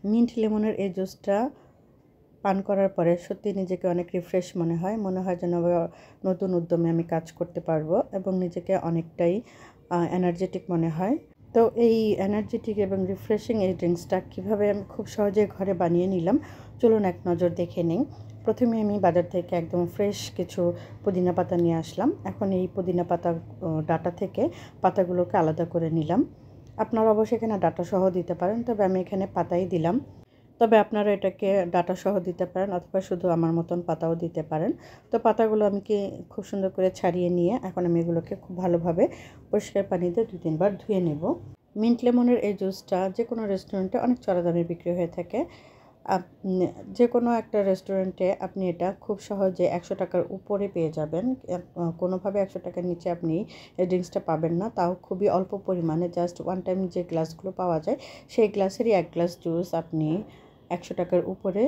Mint লেমনের এই জুসটা পান করার পরে সত্যি নিজেকে অনেক রিফ্রেশ মনে হয় যেন নতুন উদ্যমে আমি কাজ করতে পারবো এবং নিজেকে অনেকটাই এনার্জেটিক মনে হয়। তো এই এনার্জেটিক এবং রিফ্রেশিং এই ড্রিঙ্কসটা কীভাবে আমি খুব সহজে ঘরে বানিয়ে নিলাম, চলুন এক নজর দেখে নিই। প্রথমে আমি বাজার থেকে একদম ফ্রেশ কিছু পুদিনা পাতা নিয়ে আসলাম। এখন এই পুদিনা পাতা ডাটা থেকে পাতাগুলোকে আলাদা করে নিলাম। আপনারা অবশ্যই এখানে ডাটা সহ দিতে পারেন, তবে আমি এখানে পাতাই দিলাম। তবে আপনারা এটাকে ডাটা সহ দিতে পারেন অথবা শুধু আমার মতন পাতাও দিতে পারেন। তো পাতাগুলো আমি খুব সুন্দর করে ছাড়িয়ে নিয়ে এখন আমি এগুলোকে খুব ভালোভাবে পরিষ্কার পানিতে 2-3 বার ধুয়ে নেব। মিন্ট লেমনের এই জুসটা যে কোনো রেস্টুরেন্টে অনেক চড়া দামে বিক্রি হয়ে থাকে। যে কোনো একটা রেস্টুরেন্টে আপনি এটা খুব সহজে 100 টাকার উপরে পেয়ে যাবেন। কোনোভাবে 100 টাকার নিচে আপনি এই ড্রিঙ্কসটা পাবেন না, তাও খুবই অল্প পরিমাণে। জাস্ট ওয়ান টাইম যে গ্লাসগুলো পাওয়া যায় সেই গ্লাসেরই 1 গ্লাস জুস আপনি 100 টাকার উপরে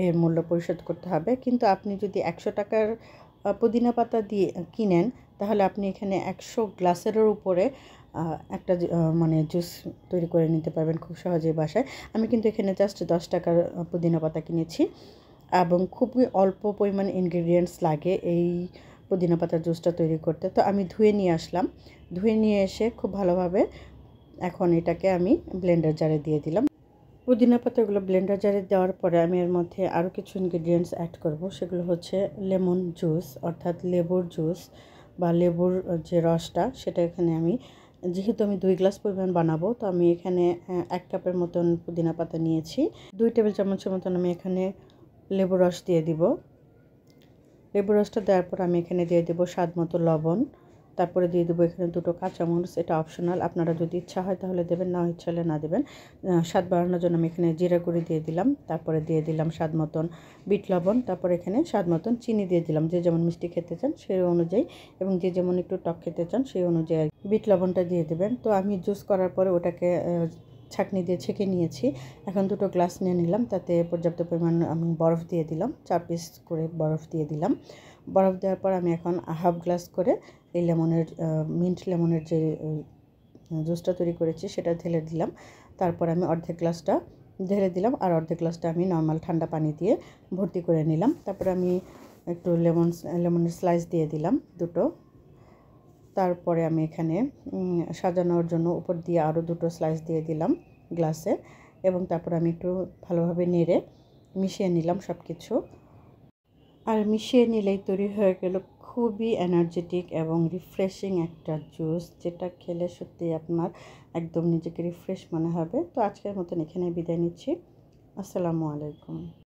এর মূল্য পরিশোধ করতে হবে। কিন্তু আপনি যদি 100 টাকার পুদিনা পাতা দিয়ে কিনেন তাহলে আপনি এখানে 100 গ্লাসেরও উপরে একটা জুস তৈরি করে নিতে পারবেন খুব সহজেই বাসায়। আমি কিন্তু এখানে জাস্ট 10 টাকার পুদিনা পাতা কিনেছি এবং খুবই অল্প পরিমাণ ইনগ্রেডিয়েন্টস লাগে এই পুদিনা পাতার জুসটা তৈরি করতে। তো আমি ধুয়ে নিয়ে আসলাম। ধুয়ে নিয়ে এসে খুব ভালোভাবে এখন এটাকে আমি ব্লেন্ডার জারে দিয়ে দিলাম। পুদিনা পাতাগুলো ব্লেন্ডার জারে দেওয়ার পরে আমি এর মধ্যে আরও কিছু ইনগ্রেডিয়েন্টস অ্যাড করব। সেগুলো হচ্ছে লেমন জুস, অর্থাৎ লেবুর জুস বা লেবুর যে রসটা, সেটা এখানে আমি যেহেতু আমি 2 গ্লাস পরিমাণ বানাবো, তো আমি এখানে 1 কাপের মতন পুদিনা পাতা নিয়েছি। 2 টেবিল চামচের মতন আমি এখানে লেবুর রস দিয়ে দিব। লেবুর রসটা দেওয়ার পর আমি এখানে দিয়ে দেবো স্বাদ মতো লবণ। তারপরে দিয়ে দেবো এখানে 2 কাঁচামরিচ। এটা অপশনাল, আপনারা যদি ইচ্ছা হয় তাহলে দেবেন, না ইচ্ছা হলে না দেবেন। স্বাদ বাড়ানোর জন্য আমি এখানে জিরা গুঁড়ি দিয়ে দিলাম। তারপরে দিয়ে দিলাম স্বাদ মতন বিট লবণ। তারপরে এখানে স্বাদ মতন চিনি দিয়ে দিলাম, যে যেমন মিষ্টি খেতে চান সেই অনুযায়ী, এবং যে যেমন একটু টক খেতে চান সেই অনুযায়ী বিট লবণটা দিয়ে দেবেন। তো আমি জুস করার পরে ওটাকে ছাঁকনি দিয়ে ছেঁকে নিয়েছি। এখন 2 গ্লাস নিয়ে নিলাম, তাতে পর্যাপ্ত পরিমাণ আমি বরফ দিয়ে দিলাম, 4 পিস করে বরফ দিয়ে দিলাম। বরফ দেওয়ার পর আমি এখন হাফ গ্লাস করে এই মিন্ট লেমনের যে জুসটা তৈরি করেছি সেটা ঢেলে দিলাম। তারপর আমি অর্ধেক গ্লাসটা ঢেলে দিলাম আর অর্ধেক গ্লাসটা আমি নর্মাল ঠান্ডা পানি দিয়ে ভর্তি করে নিলাম। তারপরে আমি একটু লেমনের স্লাইস দিয়ে দিলাম 2। তারপরে আমি এখানে সাজানোর জন্য উপর দিয়ে আরও 2 স্লাইস দিয়ে দিলাম গ্লাসে, এবং তারপর আমি একটু ভালোভাবে নেড়ে মিশিয়ে নিলাম সব কিছু। আর মিশিয়ে নিলেই তৈরি হয়ে গেল খুবই এনার্জেটিক এবং রিফ্রেশিং একটা জুস, যেটা খেলে সত্যিই আপনার একদম নিজেকে রিফ্রেশ মনে হবে। তো আজকের মতন এখানে বিদায় নিচ্ছি। আসসালামু আলাইকুম।